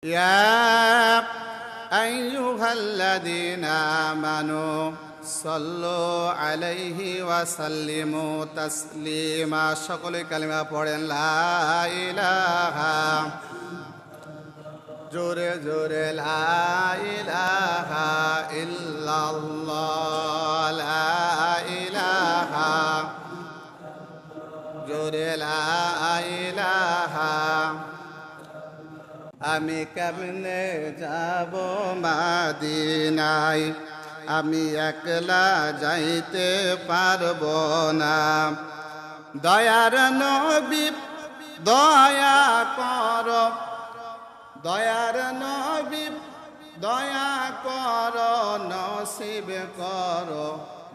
يا أيها الذين آمنوا صلوا عليه وسلموا تسليما সকল কালিমা পড়েন লা ইলাহা জোরে জোরে লা ইলাহা ইল্লাল্লাহ লা ইলাহা জোরে লা ইলাহা আমি কেমনে যাব মদিনায় আমি একলা যাইতে পারবো না দয়ার নবী দয়া করো দয়ার নবী দয়া করো নসিব করো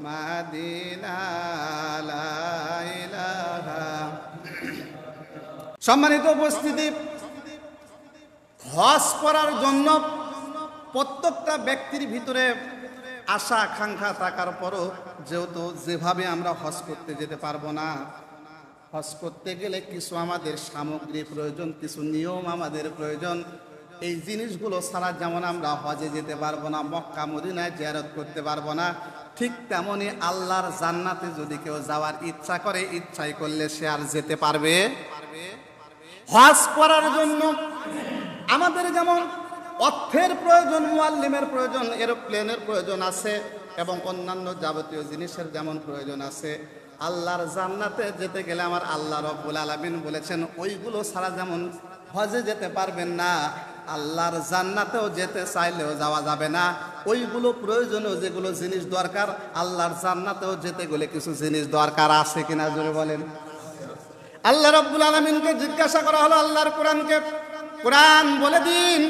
মদিনা লা ইলাহা। সম্মানিত উপস্থিতি, হজ করার জন্য প্রত্যেকটা ব্যক্তির ভিতরে আশা আকাঙ্ক্ষা থাকার পরও যেহেতু যেভাবে আমরা হজ করতে যেতে পারবো না, হজ করতে গেলে কিছু আমাদের সামগ্রী প্রয়োজন, কিছু নিয়ম আমাদের প্রয়োজন। এই জিনিসগুলো ছাড়া যেমন আমরা হজে যেতে পারবো না, মক্কা মদিনায় জিয়ারত করতে পারবো না, ঠিক তেমনি আল্লাহর জান্নাতে যদি কেউ যাওয়ার ইচ্ছা করে, ইচ্ছাই করলে সে আর যেতে পারবে। হজ করার জন্য আমাদের যেমন অর্থের প্রয়োজন, মুআল্লিমের প্রয়োজন, এরোপ্লেনের প্রয়োজন আছে এবং অন্যান্য যাবতীয় জিনিসের যেমন প্রয়োজন আছে, আল্লাহর জান্নাতে যেতে গেলে আমার আল্লাহ রব্বুল আলামিন বলেছেন ওইগুলো ছাড়া যেমন হজে যেতে পারবেন না, আল্লাহর জান্নাতেও যেতে চাইলেও যাওয়া যাবে না। ওইগুলো প্রয়োজনীয় যেগুলো জিনিস দরকার, আল্লাহর জান্নাতেও যেতে গেলে কিছু জিনিস দরকার আছে কিনা জোরে বলেন। আল্লাহ রব্বুল আলামিনকে জিজ্ঞাসা করা হলো আল্লাহর কোরআনকে, কোরআন বলে দিন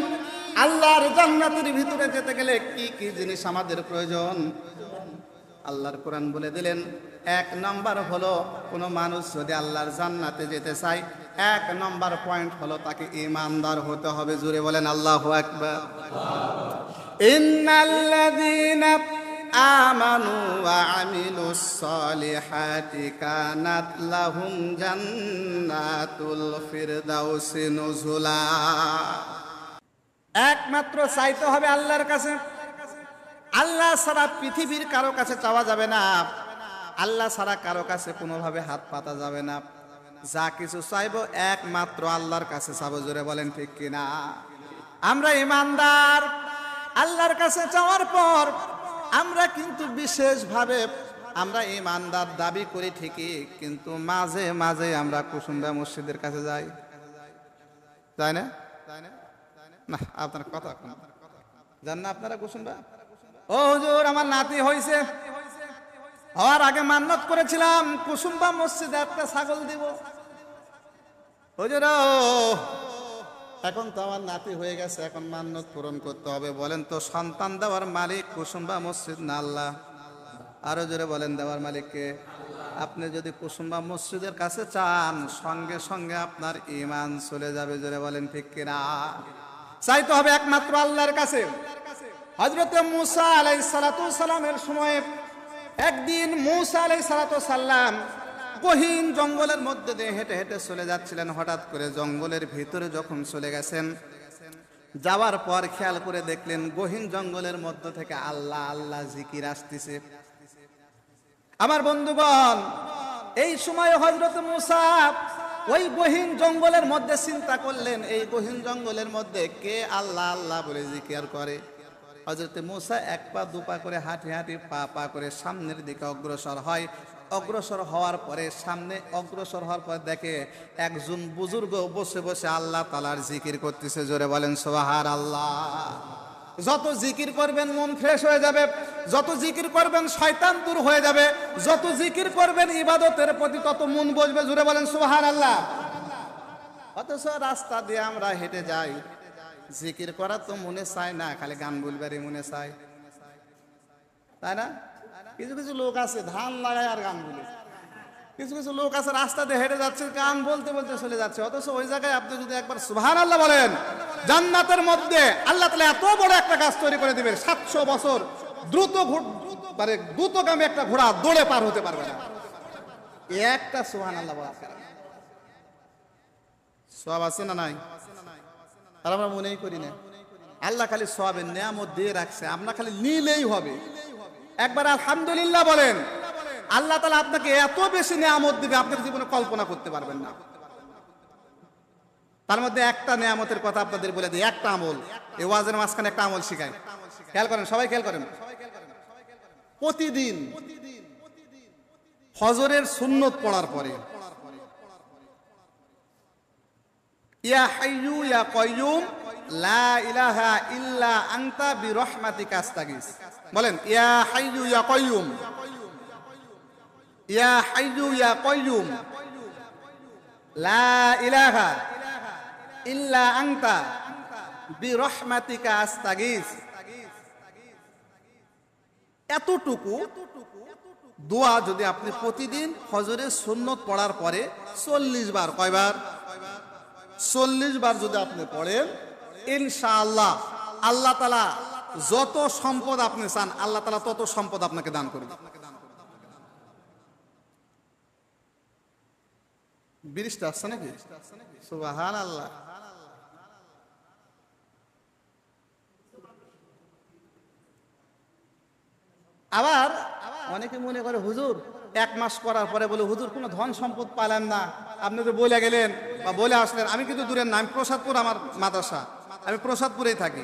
আল্লাহর জান্নাতের ভিতরে যেতে গেলে কি কি জিনিস আমাদের প্রয়োজন। আল্লাহর কোরআন বলে দিলেন, এক নম্বর হলো কোনো মানুষ যদি আল্লাহর জান্নাতে যেতে চায়, এক নম্বর পয়েন্ট হলো তাকে ঈমানদার হতে হবে। জোরে বলেন আল্লাহু আকবার। ইন্নাল্লাযীনা আমানু ওয়া আমিলুস সালিহাতি কানাত লাহুম জান্নাতুল ফিরদাউসি নুজুলা। একমাত্র চাইতে হবে আল্লাহর কাছে, আল্লাহ ছাড়া পৃথিবীর কারো কাছে চাওয়া যাবে না, আল্লাহ ছাড়া কারো কাছে কোনোভাবে হাত পাতা যাবে না। যা কিছু চাইবো একমাত্র আল্লাহর কাছে চাবো। জোরে বলেন ঠিক কিনা। আমরা ঈমানদার, আল্লাহর কাছে চাওয়ার পর আমরা কিন্তু বিশেষভাবে আমরা ঈমানদার দাবি করি ঠিকই, কিন্তু মাঝে মাঝে আমরা কুসুমবা মসজিদের কাছে যাই, তাই না? না আপনার কথা জান না আপনারা কুসুমবা? ও হুজুর আমার নাতি হয়েছে, হওয়ার আগে মান্নত করেছিলাম কুসুমবা মসজিদে একটা ছাগল দিব। হুজুর এখন তো আমার নাতি হয়ে গেছে, এখন মান্নত পূরণ করতে হবে। বলেন তো সন্তান দেওয়ার মালিক কুসুমবা মসজিদ না আল্লাহ? আরো জোরে বলেন দেওয়ার মালিককে। আপনি যদি কুসুমবা মসজিদের কাছে চান, সঙ্গে সঙ্গে আপনার ঈমান চলে যাবে। জোরে বলেন ঠিক কিনা। চাইতে হবে একমাত্র আল্লাহর কাছে। হযরত মূসা আলাইহিস সালাতু সালামের সময় একদিন মূসা আলাইহিস সালাতু সালাম গহীন জঙ্গলের মধ্যে দিয়ে হেঁটে হেঁটে চলে যাচ্ছিলেন। হঠাৎ করে জঙ্গলের ভিতরে যখন চলে গেছেন, যাওয়ার পর খেয়াল করে দেখলেন গহীন জঙ্গলের মধ্য থেকে আল্লাহ আল্লাহ জিকির আসতেছে। আমার বন্ধুগণ, এই সময় হযরত মূসা ওই গহীন জঙ্গলের মধ্যে চিন্তা করলেন, এই গহীন জঙ্গলের মধ্যে কে আল্লাহ আল্লাহ বলে জিকির করে। হযরত মূসা এক পা দুপা করে হাঁটি হাঁটি পা পা করে সামনের দিকে অগ্রসর হয়। অগ্রসর হওয়ার পরে সামনে অগ্রসর হওয়ার পর দেখে একজন বুজুর্গ বসে বসে আল্লাহ তাআলার জিকির করতেছে। জোরে বলেন সুবহানাল্লাহ। যত জিকির করবেন মন ফ্রেশ হয়ে যাবে, যত জিকির করবেন শয়তান দূর হয়ে যাবে, যত জিকির করবেন ইবাদতের প্রতি তত মন বসবে। জোরে বলেন সুবহানাল্লাহ। অথচ রাস্তা দিয়ে আমরা হেঁটে যাই, জিকির করা তো মনে চায় না, খালি গান বলবারই মনে চায়, তাই না? কিছু কিছু লোক আছে ধান লাগায় আর গান বলে, কিছু কিছু লোক আছে রাস্তা দিয়ে হেঁটে যাচ্ছে গান বলতে বলতে চলে যাচ্ছে। অথচ ওই জায়গায় আপনি যদি একবার সুবহানাল্লাহ বলেন, জান্নাতের মধ্যে আল্লাহ তাআলা এত বড় একটা গাছ তৈরি করে দিবেন, 700 বছর দ্রুতগামী একটা ঘোড়া দৌড়ে পার হতে পারবে না। ও, একটা সুবহানাল্লাহ বলার কারণে সওয়াব আছে না নাই? আর আমরা মনেই করি না। আল্লাহ খালি সওয়াবের নিয়ামত দিয়ে রাখছে, আমরা খালি নিলেই হবে। একবার আলহামদুলিল্লাহ বলেন, আল্লাহ তাআলা আপনাকে এত বেশি নিয়ামত দিবে আপনার জীবনে কল্পনা করতে পারবেন না। তার মধ্যে একটা নিয়ামতের কথা আপনাদের বলে দিই, একটা আমল, এই ওয়াজের মাঝখানে একটা আমল শিখাই, খেয়াল করেন, সবাই খেয়াল করেন। প্রতিদিন ফজরের সুন্নত পড়ার পরে ইয়া হাইয়ু ইয়া কাইয়ুম লা ইলাহা ইল্লা আনতা বিরহমাতিকা আস্তাগিস, বলেন ইয়া হাইয়ু ইয়া কাইয়ুম, ইয়া হাইয়ু ইয়া কাইয়ুম লা ইলাহা ইল্লা আনতা বিরহমাতিকা আস্তাগিস। এতটুকু দোয়া যদি আপনি প্রতিদিন ফজরের সুন্নত পড়ার পরে 40 বার, কয়বার? 40 বার যদি আপনি পড়েন, ইনশাআল্লাহ আল্লাহ তাআলা যত সম্পদ আপনি চান আল্লাহ তাআলা তত সম্পদ আপনাকে দান করবে। বৃষ্টি আসছে নাকি? সুবহানাল্লাহ। আবার অনেকে মনে করে হুজুর 1 মাস করার পরে বলে হুজুর কোনো ধন সম্পদ পাইলাম না, আপনি তো বলে গেলেন বা বলে আসলেন। আমি কিন্তু দূরের না, আমি প্রসাদপুর, আমার মাদ্রাসা, আমি প্রসাদপুরেই থাকি,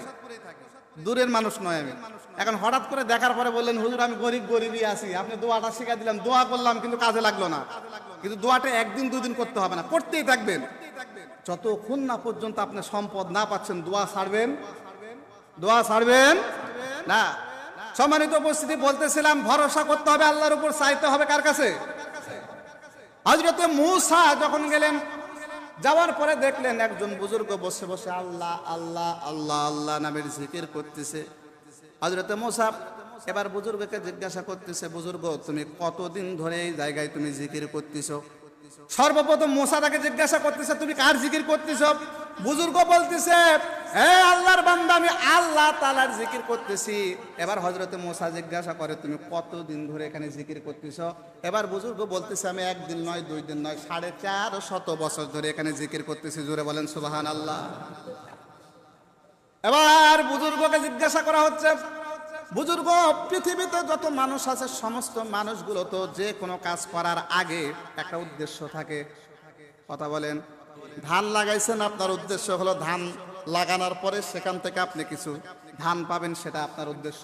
দূরের মানুষ নয় আমি। এখন হঠাৎ করে দেখার পরে বললেন হুজুর আমি গরিবই আছি, আপনি দোয়াটা শিখা দিলাম, দোয়া করলাম কিন্তু কাজে লাগলো না। কিন্তু দোয়াটা 1 দিন 2 দিন করতে হবে না, করতেই থাকবেন যতক্ষণ না পর্যন্ত আপনি সম্পদ না পাচ্ছেন। দোয়া ছাড়বেন? দোয়া ছাড়বেন না। সম্মানিত উপস্থিতি, বলতেছিলাম ভরসা করতে হবে আল্লাহর উপর, চাইতে হবে কার কাছে? হযরত মূসা যখন গেলেন, যাওয়ার পরে দেখলেন একজন বুজুর্গ বসে বসে আল্লাহ আল্লাহ আল্লাহ আল্লাহ নামের জিকির করতেছে। হযরত মূসা এবার বুজুর্গকে জিজ্ঞাসা করতেছে, বুজুর্গ তুমি কতদিন ধরে এই জায়গায় তুমি জিকির করতেছো? সর্বপ্রথম মূসা তাকে জিজ্ঞাসা করতেছে তুমি কার জিকির করতেছো? বুজুর্গ বলতেছে হে আল্লাহর বান্দা আমি আল্লাহ তাআলার জিকির করতেছি। এবার হযরত মূসা জিজ্ঞাসা করে তুমি কতদিন ধরে এখানে জিকির করতেছো? এবার বুজুর্গ বলতেছে আমি 1 দিন নয় 2 দিন নয় 450 বছর ধরে এখানে জিকির করতেছি। জোরে বলেন সুবহানাল্লাহ। এবার বুজুর্গকে জিজ্ঞাসা করা হচ্ছে, বুজুর্গ পৃথিবীতে যত মানুষ আছে সমস্ত মানুষগুলো তো যে কোনো কাজ করার আগে একটা উদ্দেশ্য থাকে, কথা বলেন। ধান লাগাইছেন, আপনার উদ্দেশ্য হলো ধান লাগানোর পরে সেখান থেকে আপনি কিছু ধান পাবেন, সেটা আপনার উদ্দেশ্য।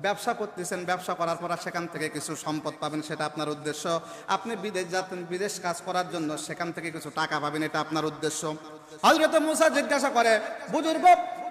ব্যবসা করতেছেন, ব্যবসা করার পর সেখান থেকে কিছু সম্পদ পাবেন, সেটা আপনার উদ্দেশ্য। আপনি বিদেশ যাচ্ছেন, বিদেশ কাজ করার জন্য সেখান থেকে কিছু টাকা পাবেন, এটা আপনার উদ্দেশ্য। হযরত মূসা জিজ্ঞাসা করে বুজুর্গ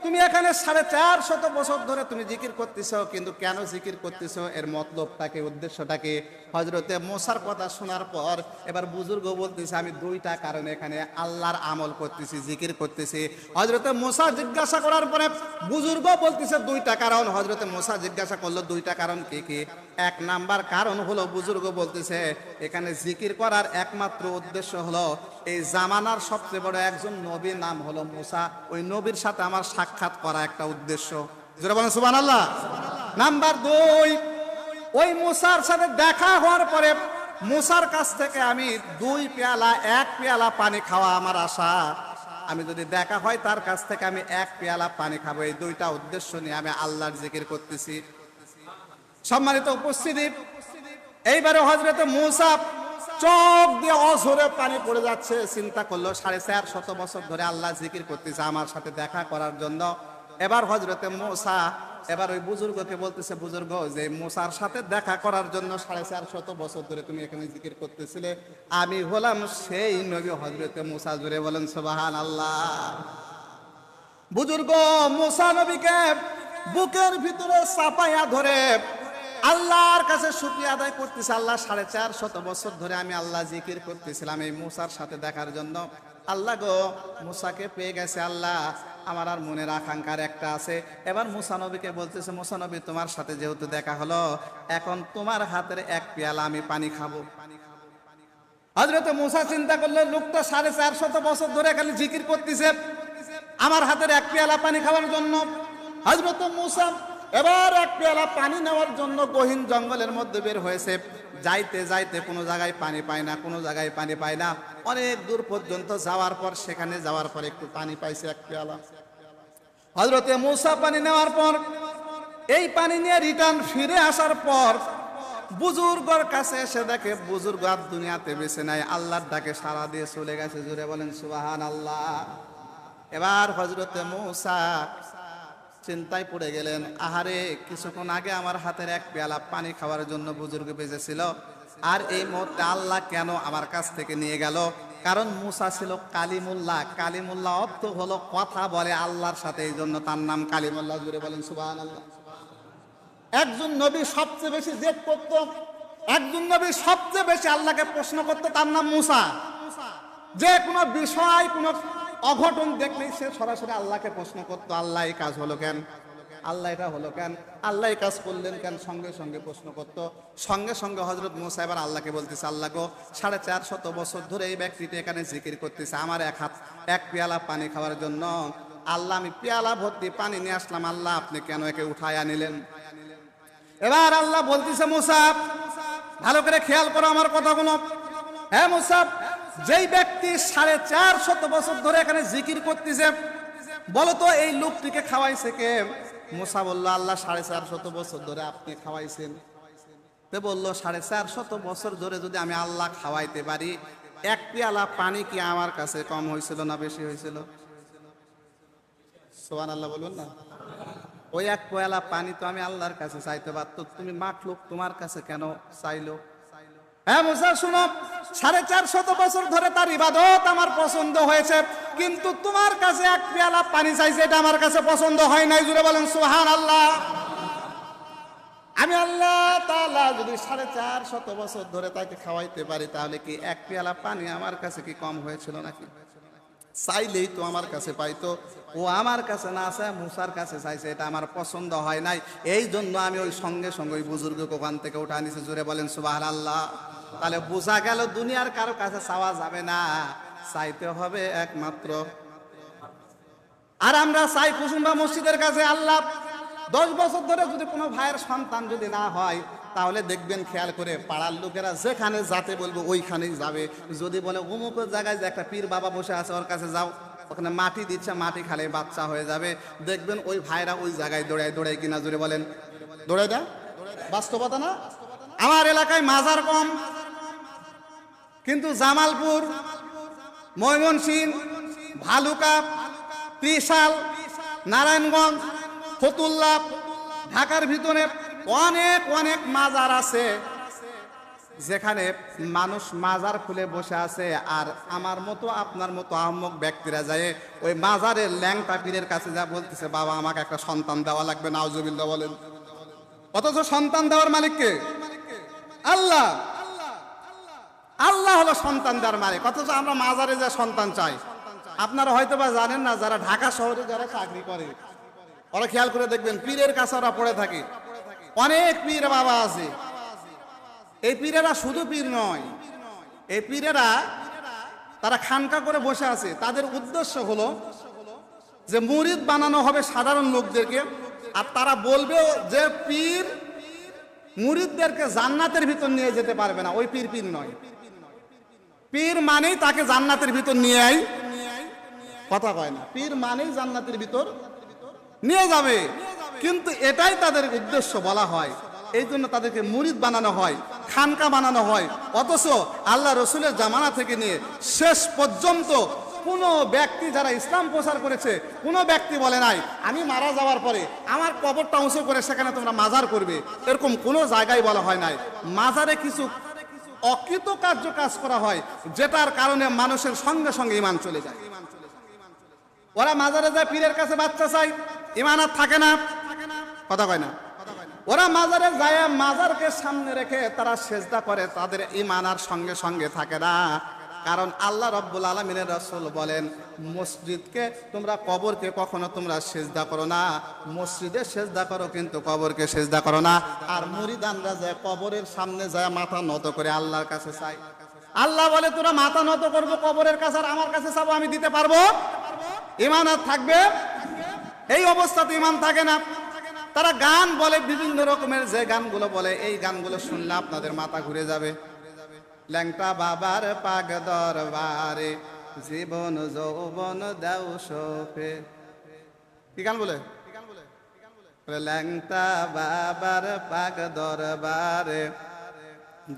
তুমি এখানে 450 বছর ধরে তুমি জিকির করতেছো, কিন্তু কেন জিকির করতেছো? এর মতলবটাকে, উদ্দেশ্যটাকে? হযরতে মূসার কথা শোনার পর এবার বুজুর্গ বলতেছে আমি 2টা কারণে এখানে আল্লাহর আমল করতেছি, জিকির করতেছি। হযরতে মূসা জিজ্ঞাসা করার পরে বুজুর্গ বলতেছে 2টা কারণ। হযরতে মূসা জিজ্ঞাসা করলো 2টা কারণ কি কি? 1 নাম্বার কারণ হলো, বুজুর্গ বলতেছে এখানে জিকির করার একমাত্র উদ্দেশ্য হলো এই জামানার সবচেয়ে বড় একজন নবীর নাম হলো মূসা, ওই নবীর সাথে আমার সাক্ষাৎ করা একটা উদ্দেশ্য। যারা বলেন সুবহানাল্লাহ। নাম্বার 2, ওই মূসার সাথে দেখা হওয়ার পরে মূসার কাছ থেকে আমি 2 পেয়ালা 1 পেয়ালা পানি খাওয়া আমার আশা। আমি যদি দেখা হয় তার কাছ থেকে আমি 1 পেয়ালা পানি খাবো। এই 2টা উদ্দেশ্য নিয়ে আমি আল্লাহর জিকির করতেছি। সম্মানিত উপস্থিতি, এইবারে হযরত মূসা চোখ দিয়ে অঝরে পানি পড়ে যাচ্ছে। চিন্তা করলো 450 বছর ধরে আল্লাহ জিকির করতেছে আমার সাথে দেখা করার জন্য। এবার হযরত মূসা এবার ওই বুজুর্গকে বলতেছে, বুজুর্গ যে মূসার সাথে দেখা করার জন্য 450 বছর ধরে তুমি এখানে জিকির করতেছিলে, আমি হলাম সেই নবী হযরত মূসা। জোরে বলেন সুবহানাল্লাহ। বুজুর্গ মূসা নবীকে বুকের ভিতরে চাপাইয়া ধরে আল্লাহর কাছে শুকরিয়া আদায় করতেছে। আল্লাহ 450 বছর ধরে আমি আল্লাহ জিকির করতেছিলাম এই মূসার সাথে দেখার জন্য। আল্লাহ গো মূসাকে পেয়ে গেছে, আল্লাহ আমার আর মনের আকাঙ্ক্ষার একটা আছে। এবার মূসা নবীকে বলতেছে, মূসা নবী তোমার সাথে যেহেতু দেখা হলো, এখন তোমার হাতের 1 পেয়ালা আমি পানি খাবো। হযরত মূসা চিন্তা করলো লোকটা 450 বছর ধরে খালি জিকির করতেছে, আমার হাতের 1 পেয়ালা পানি খাওয়ার জন্য। হযরত মূসা এবার 1 পেয়ালা পানি নেওয়ার জন্য গহীন জঙ্গলের মধ্যে বের হয়েছে। যাইতে যাইতে কোনো জায়গায় পানি পায় না, কোনো জায়গায় পানি পায় না। অনেক দূর পর্যন্ত যাওয়ার পর, সেখানে যাওয়ার পর একটু পানি পাইছে 1 পেয়ালা। হযরতে মূসা পানি নেওয়ার পর এই পানি নিয়ে রিটার্ন ফিরে আসার পর বুজুর্গর কাছে এসে দেখে বুজুর্গ আর দুনিয়াতে বেঁচে নাই, আল্লাহর ডাকে সাড়া দিয়ে চলে গেছে। জোরে বলেন সুবহানাল্লাহ। এবার হযরতে মূসা চিন্তায় পড়ে গেলেন, আহারে কিছুক্ষণ আগে আমার হাতের এক পেয়ালা পানি খাওয়ার জন্য বুজুর্গ বেঁচেছিল, আর এই মুহূর্তে আল্লাহ কেন আমার কাছ থেকে নিয়ে গেল? কারণ মূসা ছিল কালিমুল্লাহ। কালিমুল্লাহ অর্থ হলো কথা বলে আল্লাহর সাথে, এই জন্য তার নাম কালিমুল্লাহ। জুড়ে বলেন সুবহানাল্লাহ। একজন নবী সবচেয়ে বেশি জেদ করত, একজন নবী সবচেয়ে বেশি আল্লাহকে প্রশ্ন করত, তার নাম মূসা। যে কোনো বিষয় কোনো অঘটন দেখলেই সে সরাসরি আল্লাহকে প্রশ্ন করতো, আল্লাহ এই কাজ হলো কেন, আল্লাহ এটা হলো কেন, আল্লাহ এই কাজ করলেন কেন, সঙ্গে সঙ্গে প্রশ্ন করতো। সঙ্গে সঙ্গে হযরত মূসা এবার আল্লাহকে বলতেছে, আল্লাহ গো 450 বছর ধরে এই ব্যক্তিটা এখানে জিকির করতেছে আমার এক পেয়ালা পানি খাওয়ার জন্য। আল্লাহ আমি পেয়ালা ভর্তি পানি নিয়ে আসলাম, আল্লাহ আপনি কেন একে উঠায়া নিলেন? এবার আল্লাহ বলতেছে, মূসা ভালো করে খেয়াল করো আমার কথাগুলো। হ্যাঁ মূসা, যেই ব্যক্তি 450 বছর ধরে এখানে জিকির করতেছে, বলতো এই লোকটিকে খাওয়াইছে কে? মূসা বলল, আল্লাহ 450 বছর ধরে আপনি খাওয়াইছেন। তো বললো 450 বছর ধরে যদি আমি আল্লাহ খাওয়াইতে পারি, এক পেয়ালা পানি কি আমার কাছে কম হয়েছিল না বেশি হয়েছিল? সুবহানাল্লাহ বলুন না। ওই এক পেয়ালা পানি তো আমি আল্লাহর কাছে চাইতে পারতো, তুমি মাখলুক তোমার কাছে কেন চাইলো? হ্যাঁ মূসা শুনো, 450 বছর ধরে তার ইবাদত আমার পছন্দ হয়েছে, কিন্তু তোমার কাছে এক পেয়ালা পানি চাইছে, এটা আমার কাছে পছন্দ হয় নাই। জুড়ে বলেন সুবহানাল্লাহ। আমি আল্লাহ তাআলা যদি 450 বছর ধরে তাকে খাওয়াইতে পারি, তাহলে কি এক পেয়ালা পানি আমার কাছে কি কম হয়েছিল নাকি? চাইলেই তো আমার কাছে পাইতো, ও আমার কাছে না চায় মূসার কাছে চাইছে, এটা আমার পছন্দ হয় নাই। এই জন্য আমি ওই সঙ্গে সঙ্গে ওই বুজুর্গকে ওখান থেকে উঠা নিয়েছি। জুড়ে বলেন সুবহানাল্লাহ। তাহলে বোঝা গেল দুনিয়ার কারো কাছে চাওয়া যাবে না, চাইতে হবে একমাত্র। আর আমরা চাই কুসুম্বা মসজিদের কাছে। আল্লাহ 10 বছর ধরে যদি কোনো ভাইয়ের সন্তান যদি না হয়, তাহলে দেখবেন খেয়াল করে পাড়ার লোকেরা যেখানে যাতে বলবো ওইখানেই যাবে। যদি বলে অমুক জায়গায় যে একটা পীর বাবা বসে আছে ওর কাছে যাও, ওখানে মাটি দিচ্ছে, মাটি খালে বাচ্চা হয়ে যাবে, দেখবেন ওই ভাইরা ওই জায়গায় দৌড়ায় কিনা। জোরে বলেন দৌড়ায় না? বাস্তবতা না? আমার এলাকায় মাজার কম, কিন্তু জামালপুর, ময়মনসিংহ, ভালুকা, ত্রিশাল, নারায়ণগঞ্জ, ফতুল্লা, ঢাকার ভিতরে অনেক অনেক মাজার আছে, যেখানে মানুষ মাজার খুলে বসে আছে। আর আমার মতো আপনার মতো আহম্মক ব্যক্তিরা যায় ওই মাজারের ল্যাংটা পীরের কাছে যা বলতেছে, বাবা আমাকে একটা সন্তান দেওয়া লাগবে। নাউজুবিল্লাহ বলেন। অথচ সন্তান দেওয়ার মালিক কে? আল্লাহ। আল্লাহ হলো সন্তান দেওয়ার মালিক। অথচ আমরা মাজারে যা সন্তান চাই। আপনারা হয়তো বা জানেন না, যারা ঢাকা শহরে যারা চাকরি করে, ওরা খেয়াল করে দেখবেন পীরের কাছে ওরা পড়ে থাকে। অনেক পীর বাবা আছে। এই পীরেরা শুধু পীর নয়, এই পীরেরা তারা খানকা করে বসে আছে। তাদের উদ্দেশ্য হলো যে মুরিদ বানানো হবে সাধারণ লোকদেরকে, আর তারা বলবে যে পীর মুরিদদেরকে জান্নাতের ভিতর নিয়ে যেতে পারবে না। ওই পীর পীর নয়। পীর মানেই তাকে জান্নাতের ভিতর নিয়ে আই, কথা কয় না, পীর মানেই জান্নাতের ভিতর নিয়ে যাবে। কিন্তু এটাই তাদের উদ্দেশ্য বলা হয়, এই জন্য তাদেরকে মুরিদ বানানো হয়, খানকা বানানো হয়। অথচ আল্লাহ রসুলের জামানা থেকে নিয়ে শেষ পর্যন্ত কোনো ব্যক্তি যারা ইসলাম প্রচার করেছে, কোনো ব্যক্তি বলে নাই আমি মারা যাওয়ার পরে আমার কবরটা উঁচু করে সেখানে তোমরা মাজার করবে। এরকম কোনো জায়গায় বলা হয় নাই। মাজারে কিছু অকৃতকার্য কাজ করা হয়, যেটার কারণে মানুষের সঙ্গে সঙ্গে ঈমান চলে যায়। ওরা মাজারে যায়, পীরের কাছে বাচ্চা চাই, ঈমান আর থাকে না, কথা কয় না। ওরা মাজারে যায়, মাজারকে সামনে রেখে তারা সেজদা করে, তাদের ঈমান আর সঙ্গে সঙ্গে থাকে না। কারণ আল্লাহ রাব্বুল আলামিনের রাসূল বলেন, মসজিদকে তোমরা কবরকে কখনো তোমরা সেজদা করো না, মসজিদে সেজদা করো কিন্তু কবরকে সেজদা করো না। আর মুরিদানরা যায় কবরের সামনে যায় মাথা নত করে আল্লাহর কাছে চাই। আল্লাহ বলে তোরা মাথা নত করবো কবরের কাছে, আর আমার কাছে চাবো, আমি দিতে পারবো? ঈমান আর থাকবে? এই অবস্থাতে ঈমান থাকে না। তারা গান বলে, বিভিন্ন রকমের যে গানগুলো বলে, এই গানগুলো শুনলে আপনাদের মাথা ঘুরে যাবে। ল্যাংটা বাবার পাগ দরবারে জীবন যৌবন দাও শোফে, কি গান বলে? ল্যাংটা বাবার পাক দরবারে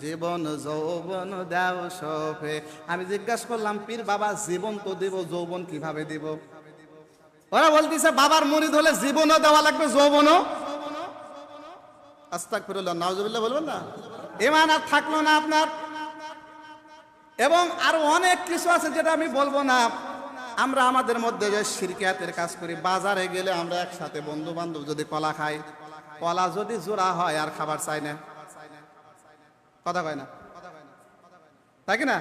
জীবন যৌবন দাও সফে। আমি জিজ্ঞাসা করলাম, পীর বাবা জীবন তো দিব, যৌবন কিভাবে দিব? ওরা বলতেছে বাবার মুরিদ হলে জীবনও দেওয়া লাগবে, যৌবনও। আস্তাগফিরুল্লাহ, নাউজুবিল্লাহ বলবেন না? ঈমান আর থাকলো না আপনার। এবং আরো অনেক কিছু আছে যেটা আমি বলবো না। আমরা আমাদের মধ্যে যে শিরকিয়াতের কাজ করি, বাজারে গেলে আমরা একসাথে বন্ধু বান্ধব যদি কলা খাই, কলা যদি জোড়া হয় আর খাবার চাই না, কথা কয় না, তাই কি না?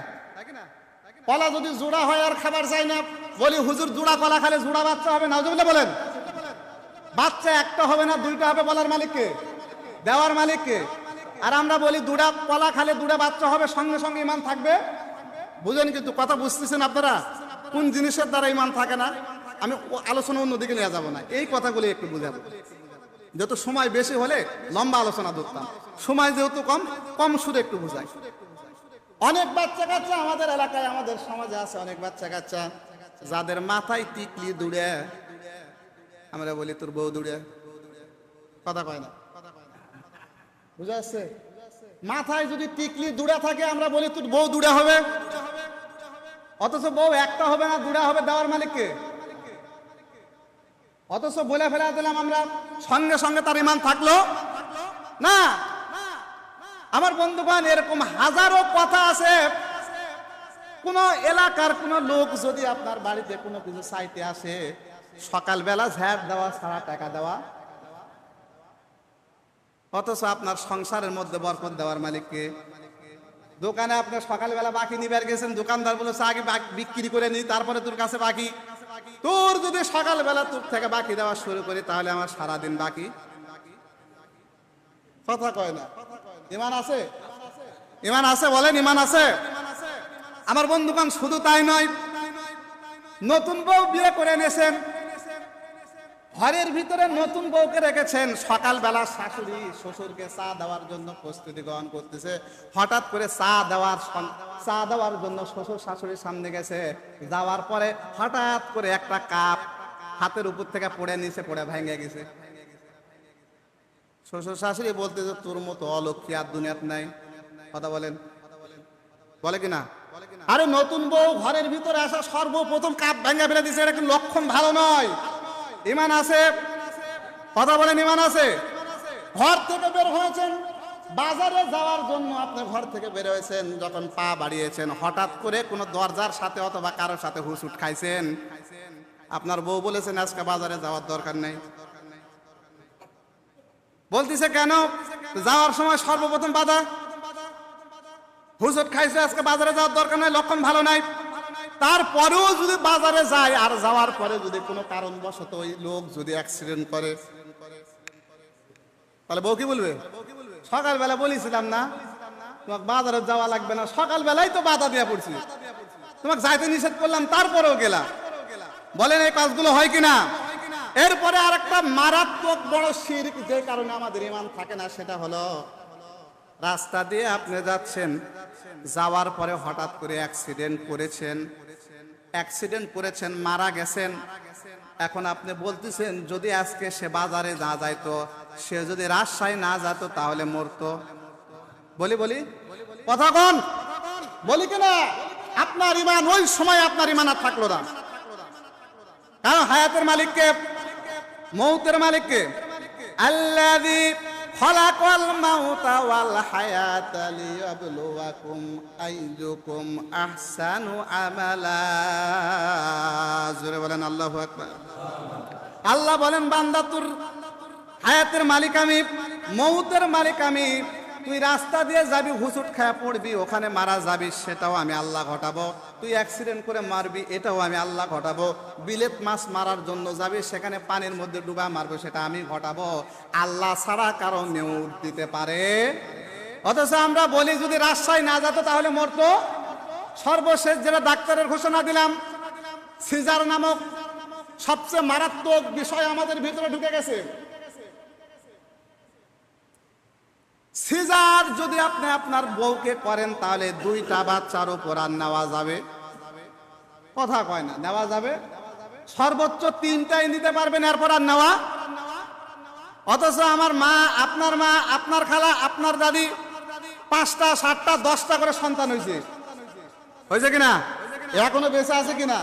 কলা যদি জোড়া হয় আর খাবার চাই না, বলি হুজুর জোড়া কলা খালে জোড়া বাচ্চা হবে, নাউজুবিল্লাহ বলেন। বাচ্চা একটা হবে না, দুইটা হবে, বলার মালিককে, দেওয়ার মালিককে। আর আমরা বলি দুটা কলা খালে দুটা বাচ্চা হবে, সঙ্গে সঙ্গে ইমান থাকবে। বুঝেন? কিন্তু কথা বুঝতেছেন আপনারা কোন জিনিসের দ্বারা ইমান থাকে না? আমি আলোচনা অন্যদিকে নিয়ে যাব না, এই কথাগুলি একটু বুঝাবো। যেহেতু সময় বেশি হলে লম্বা আলোচনা ধরতাম, সময় যেহেতু কম, কম সুরে একটু বুঝাই। অনেক বাচ্চা কাচ্চা আমাদের এলাকায়, আমাদের সমাজে আছে অনেক বাচ্চা কাচ্চা যাদের মাথায় টিকলি দুড়ে, আমরা বলি তোর বউ দুড়ে, কথা কয় না, বুঝা যাচ্ছে? মাথায় যদি টিকলি দুড়া থাকে আমরা বলি তোর বউ দুড়া হবে, অথচ বউ একটা হবে না, দুড়া হবে, দেওয়ার মালিককে। অথচ বলে ফেলা দিলাম আমরা, সঙ্গে সঙ্গে তার ইমান থাকলো না। আমার বন্ধুগণ, এরকম হাজারো কথা আছে। কোন এলাকার কোন লোক যদি আপনার বাড়িতে কোনো কিছু চাইতে আসে, সকালবেলা ঝাড় দেওয়া ছাড়া টাকা দেওয়া, অথচ আপনার সংসারের মধ্যে বরকত দেওয়ার মালিককে। দোকানে আপনি সকালবেলা বাকি নিবার গেছেন, দোকানদার বলেছে আগে বিক্রি করে নি, তারপরে তোর কাছে বাকি। তোর যদি সকালবেলা তোর থেকে বাকি দেওয়া শুরু করি, তাহলে আমার সারাদিন বাকি, কথা কয় না। ইমান আছে? ইমান আছে? বলেন ইমান আছে? আমার বন্ধুগণ, শুধু তাই নয়, নতুন বউ বিয়ে করে এনেছেন, ঘরের ভিতরে নতুন বউকে রেখেছেন, সকালবেলা শাশুড়ি শ্বশুরকে চা দেওয়ার জন্য প্রস্তুতি গ্রহণ করতেছে। হঠাৎ করে চা দেওয়ার জন্য শ্বশুর শাশুড়ির সামনে গেছে, যাওয়ার পরে হঠাৎ করে একটা কাপ হাতের উপর থেকে পড়ে নিচে পড়ে ভেঙে গেছে। শ্বশুর শাশুড়ি বলতেছে তোর মতো অলক্ষী আর দুনিয়াত নাই, কথা বলেন, বলে কিনা? আরে নতুন বউ ঘরের ভিতরে আসা সর্বপ্রথম কাপ ভেঙে ফেলে দিছে, এটা কিন্তু লক্ষণ ভালো নয়। ইমান আছে? কথা বলেন, ইমান আছে? ঘর থেকে বের হয়েছেন বাজারে যাওয়ার জন্য, আপনি ঘর থেকে বের হয়েছেন, যখন পা বাড়িয়েছেন হঠাৎ করে কোনো দরজার সাথে অথবা কারোর সাথে হুসুট খাইছেন, আপনার বউ বলেছেন আজকে বাজারে যাওয়ার দরকার নেই। বলতেছে কেন? যাওয়ার সময় সর্বপ্রথম বাধা, হুসুট খাইছে, আজকে বাজারে যাওয়ার দরকার নাই, লক্ষণ ভালো নাই। তারপরেও যদি বাজারে যায়, আর যাওয়ার পরে যদি কোনো কারণবশত ওই লোক যদি অ্যাক্সিডেন্ট করে, তাহলে বউ কি বলবে? সকালবেলা বলেছিলাম না তোমাকে বাজারে যাওয়া লাগবে না, সকালবেলায় তো বাধা দেওয়া পড়ছি, তোমাকে যাইতে নিষেধ করলাম, তারপরেও গেলা। বলেন এই কাজগুলো হয় কিনা? এরপরে আর একটা মারাত্মক বড় শিরক, যে কারণে আমাদের ঈমান থাকে না, সেটা হলো রাস্তা দিয়ে আপনি যাচ্ছেন, যাওয়ার পরে হঠাৎ করে অ্যাক্সিডেন্ট করেছেন, মারা গেছেন। এখন আপনি বলতেছেন যদি আজকে সে বাজারে না যাইতো, সে যদি রাজশাহী না যেত, তাহলে মরতো। বলি কথা কোন? বলি কিনা? আপনার ঈমান ওই সময় আপনার ঈমান আর থাকলো না। কারণ হায়াতের মালিককে, মৌতের মালিককে, আল্লাযী খালাকাল মাউতা ওয়াল হায়াতা লিয়াবলুয়াকুম আইয়ুকুম আহসানু আমালা। জোরে বলেন আল্লাহু আকবার। আল্লাহ বলেন বান্দা তোর হায়াতের মালিক আমি, মৌতের মালিক আমি। তুই রাস্তা দিয়ে যাবি, হুসুট খায়া পড়বি, ওখানে মারা যাবি, সেটাও আমি আল্লাহ ঘটাবো। তুই অ্যাক্সিডেন্ট করে মারবি, এটাও আমি আল্লাহ ঘটাবো। বিলেত মাছ মারার জন্য যাবি, সেখানে পানির মধ্যে ডুবা মারবো, সেটা আমি ঘটাবো। আল্লাহ ছাড়া কারো নিউট দিতে পারে? অথচ আমরা বলি যদি রাজশাহী না যেত তাহলে মরতো। সর্বশেষ যেটা ডাক্তারের ঘোষণা দিলাম, সিজার নামক সবচেয়ে মারাত্মক বিষয় আমাদের ভিতরে ঢুকে গেছে। সিজার যদি আপনি আপনার বউকে করেন, তাহলে 2টা বাচ্চার উপর আর নেওয়া যাবে, কথা কয় না, নেওয়া যাবে। সর্বোচ্চ 3টাই নিতে পারবেন, এরপর আর নেওয়া। অথচ আমার মা, আপনার খালা, আপনার দাদি 5টা 7টা 10টা করে সন্তান হয়েছে কিনা, এখনো বেঁচে আছে কিনা।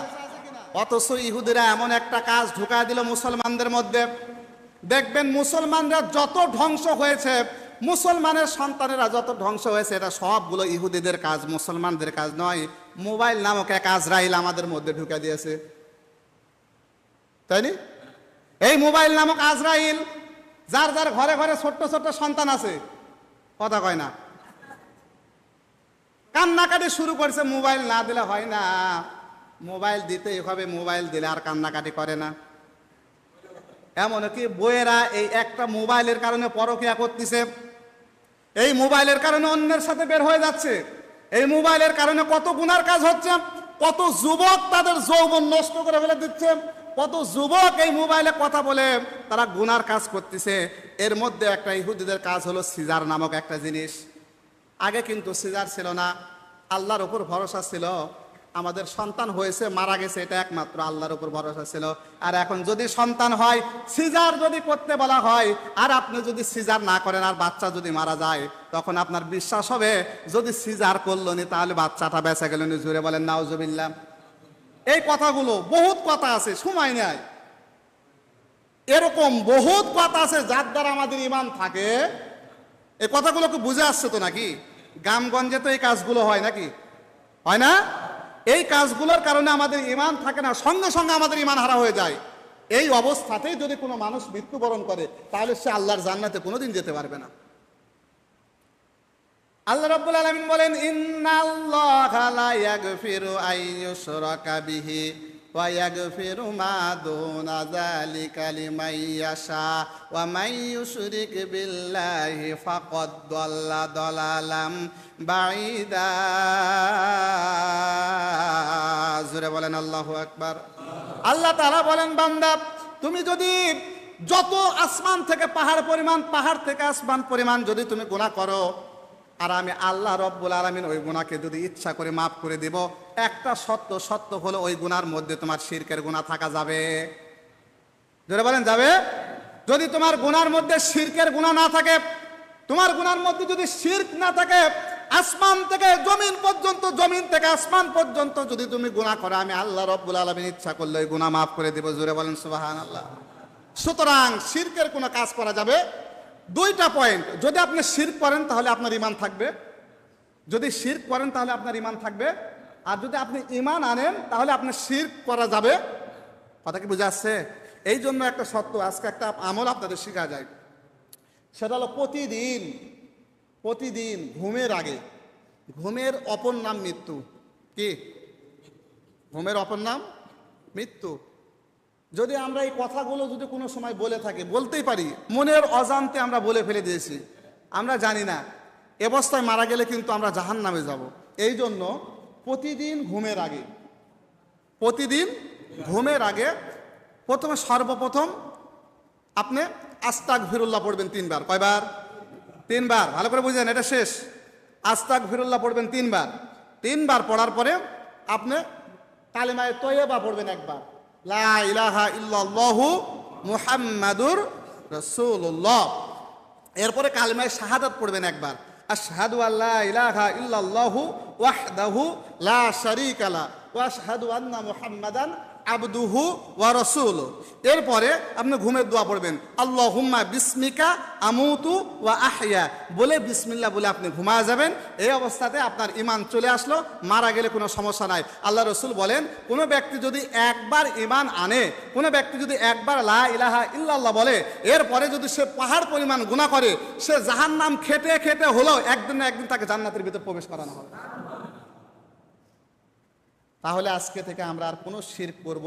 অথচ ইহুদিরা এমন একটা কাজ ঢুকা দিল মুসলমানদের মধ্যে, দেখবেন মুসলমানরা যত ধ্বংস হয়েছে, মুসলমানের সন্তানেরা যত ধ্বংস হয়েছে, এটা সবগুলো ইহুদিদের কাজ, মুসলমানদের কাজ নয়। মোবাইল নামক এক আজরাইল আমাদের মধ্যে ঢুকা দিয়েছে, তাই নি? এই মোবাইল নামক আজরাইল, যার যার ঘরে ঘরে ছোট্ট ছোট্ট সন্তান আছে, কথা কয় না, কান্নাকাটি শুরু করছে। মোবাইল না দিলে হয় না, মোবাইল দিতেই হবে, মোবাইল দিলে আর কান্নাকাটি করে না। এমনকি বইয়েরা এই একটা মোবাইলের কারণে পরকীয়া করতেছে, এই মোবাইলের কারণে অন্যের সাথে বের হয়ে যাচ্ছে, এই মোবাইলের কারণে কত গুনার কাজ হচ্ছে, কত যুবক তাদের যৌবন নষ্ট করে ফেলে দিচ্ছে, কত যুবক এই মোবাইলে কথা বলে তারা গুনার কাজ করতেছে। এর মধ্যে একটা ইহুদিদের কাজ হলো সিজার নামক একটা জিনিস। আগে কিন্তু সিজার ছিল না, আল্লাহর উপর ভরসা ছিল। আমাদের সন্তান হয়েছে, মারা গেছে, এটা একমাত্র আল্লাহর উপর ভরসা ছিল। আর এখন যদি সন্তান হয়, সিজার যদি করতে বলা হয়, আর আপনি যদি সিজার না করেন, আর বাচ্চা যদি মারা যায়, তখন আপনার বিশ্বাস হবে যদি সিজার করলো নি তাহলে বাচ্চাটা বেঁচে গেল নি। জুড়ে বলেন নাউজুবিল্লাহ। এই কথাগুলো বহুত কথা আছে, সময় নেয়। এরকম বহুত কথা আছে যার দ্বারা আমাদের ঈমান থাকে। এই কথাগুলো কি বুঝে আসছে তো নাকি? গ্রামগঞ্জে তো এই কাজগুলো হয় নাকি, হয় না? এই কাজগুলোর কারণে আমাদের ঈমান থাকে না, সঙ্গে সঙ্গে আমাদের ঈমান হারা হয়ে যায়। এই অবস্থাতেই যদি কোনো মানুষ মৃত্যুবরণ করে, তাহলে সে আল্লাহর জান্নাতে কোনোদিন যেতে পারবে না। আল্লাহ রাব্বুল আলামিন বলেন, ইন্নাল্লাহা লা ইয়াগফিরু আইয়ুশরাকা বিহি ওয়া ইয়াগফিরু মা দুনা যালিকা লিমান ইয়াশা ওয়া মান ইউশরিক বিল্লাহি ফাকাদ দাল্লা দালালাম বাঈদা। জোরে বলেন আল্লাহু আকবার। আল্লাহ তাআলা বলেন, বান্দা তুমি যদি যত আসমান থেকে পাহাড় পরিমাণ, পাহাড় থেকে আসমান পরিমাণ যদি তুমি গুনাহ করো, আর আমি আল্লাহ রব্বুল আলামিন ওই গুনাহকে যদি ইচ্ছা করে মাফ করে দিব, একটা সত্য হলো ওই গুনার মধ্যে তোমার শিরকের গুনাহ থাকা যাবে। যারা বলেন যাবে? যদি তোমার গুনার মধ্যে শিরকের গুনাহ না থাকে, তোমার গুনার মধ্যে যদি শিরক না থাকে, আসমান থেকে জমিন পর্যন্ত, জমিন থেকে আসমান পর্যন্ত যদি তুমি গুনাহ করো, আমি আল্লাহ রব্বুল আলামিন ইচ্ছা করলে ওই গুনাহ মাফ করে দিব। জোরে বলেন সুবহানাল্লাহ। সুতরাং শিরকের কোনো কাজ করা যাবে। 2টা পয়েন্ট, যদি আপনি শিরক করেন তাহলে আপনার ঈমান থাকবে, যদি শিরক করেন তাহলে আপনার ঈমান থাকবে, আর যদি আপনি ঈমান আনেন তাহলে আপনার শিরক করা যাবে। কথা কি বুঝে আসছে? এই জন্য একটা সত্য, আজকে একটা আমল আপনাদের শেখা যায়, সেটা হলো প্রতিদিন ঘুমের আগে, ঘুমের অপর নাম মৃত্যু। কি ঘুমের অপর নাম? মৃত্যু। যদি আমরা এই কথাগুলো যদি কোনো সময় বলে থাকি, বলতেই পারি, মনের অজান্তে আমরা বলে ফেলে দিয়েছি, আমরা জানি না, অবস্থায় মারা গেলে কিন্তু আমরা জাহান্নামে যাব। এই জন্য প্রতিদিন ঘুমের আগে সর্বপ্রথম আপনি আস্তাগফিরুল্লাহ পড়বেন 3 বার। কয়বার? 3 বার। ভালো করে বুঝেন, এটা শেষ। আস্তাগফিরুল্লাহ পড়বেন 3 বার। 3 বার পড়ার পরে আপনি কালিমায়ে তয়্যিবা পড়বেন 1 বার, লা ইলাহা ইল্লাল্লাহু মুহাম্মাদুর রাসূলুল্লাহ। এরপরে কালিমায়ে শাহাদাত পড়বেন 1 বার, আশহাদু আল্লা ইলাহা ইল্লাল্লাহু ওয়াহদাহু লা শারীকা লা ওয়া আশহাদু আন্না মুহাম্মাদান আবদুহু ওয়া রাসূলুহু। এরপরে আপনি ঘুমের দোয়া পড়বেন, আল্লাহুম্মা বিসমিকা আমুতু ওয়া আহইয়া, বলে বিসমিল্লাহ বলে আপনি ঘুমায় যাবেন। এই অবস্থাতে আপনার ঈমান চলে আসলো, মারা গেলে কোনো সমস্যা নাই। আল্লাহ রাসূল বলেন, কোনো ব্যক্তি যদি একবার ঈমান আনে, কোনো ব্যক্তি যদি একবার লা ইলাহা ইল্লাল্লাহ বলে, এরপরে যদি সে পাহাড় পরিমাণ গুনাহ করে, সে জাহান্নাম খেটে খেটে হলেও একদিন না একদিন তাকে জান্নাতের ভিতর প্রবেশ করানো হবে। তাহলে আজকে থেকে আমরা আর কোনো শিরক করব,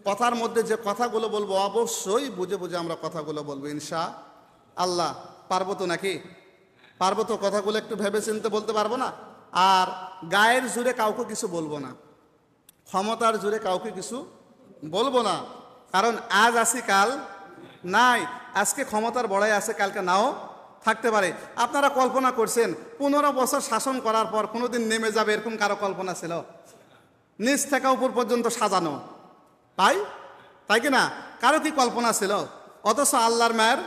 কথার মধ্যে যে কথাগুলো বলবো অবশ্যই বুঝে বুঝে আমরা কথাগুলো বলবো ইনশাআল্লাহ। পারবো তো নাকি? পারবো তো? কথাগুলো একটু ভেবে চিন্তে বলতে পারবো না? আর গায়ের জোরে কাউকে কিছু বলবো না, ক্ষমতার জোরে কাউকে কিছু বলবো না, কারণ আজ আছি কাল নাই। আজকে ক্ষমতার বড়াই আছে, কালকে নাও থাকতে পারে। আপনারা কল্পনা করছেন 15 বছর শাসন করার পর কোনোদিন নেমে যাবে, এরকম কারো কল্পনা ছিল? নিচ থেকে উপর পর্যন্ত সাজানো, পাই, তাই কি না? কারো কি কল্পনা ছিল? অথচ আল্লাহর মায়ের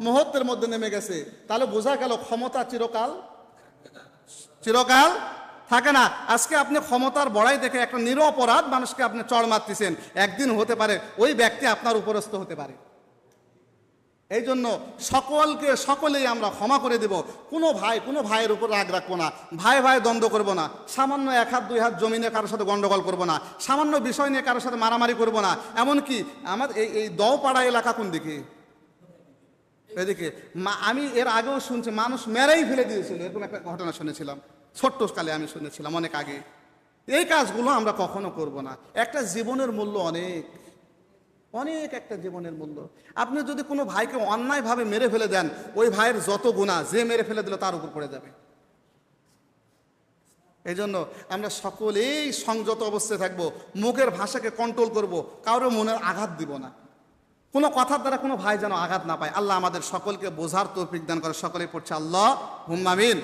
মুহূর্তের মধ্যে নেমে গেছে। তাহলে বোঝা গেল ক্ষমতা চিরকাল চিরকাল থাকে না। আজকে আপনি ক্ষমতার বড়াই দেখে একটা নিরপরাধ মানুষকে আপনি চড় মারতেছেন, একদিন হতে পারে ওই ব্যক্তি আপনার উপরস্থ হতে পারে। এই জন্য সকলেই আমরা ক্ষমা করে দেব। কোনো ভাইয়ের উপর রাগ রাখবো না, ভাই দ্বন্দ্ব করব না, সামান্য 1 হাত 2 হাত জমি নিয়ে কারোর সাথে গন্ডগোল করব না, সামান্য বিষয় নিয়ে কারোর সাথে মারামারি করব না। এমনকি আমাদের এই দওপাড়া এলাকা কোন দিকে? এদিকে। আমি এর আগেও শুনছি মানুষ মেরেই ফেলে দিয়েছিল, এরকম একটা ঘটনা শুনেছিলাম, ছোট্ট কালে আমি শুনেছিলাম অনেক আগে। এই কাজগুলো আমরা কখনো করব না। একটা জীবনের মূল্য অনেক অনেক, একটা জীবনের মূল্য। আপনি যদি কোনো ভাইকে অন্যায়ভাবে মেরে ফেলে দেন, ওই ভাইয়ের যত গুনাহ যে মেরে ফেলে দিল তার উপর পড়ে যাবে। এই জন্য আমরা সকলেই সংযত অবস্থায় থাকবো, মুখের ভাষাকে কন্ট্রোল করব, কারো মনের আঘাত দিব না। কোনো কথার দ্বারা কোনো ভাই যেন আঘাত না পায়। আল্লাহ আমাদের সকলকে বোঝার তৌফিক দান করে। সকলেই পড়ছে আল্লাহ হুম্মা আমিন।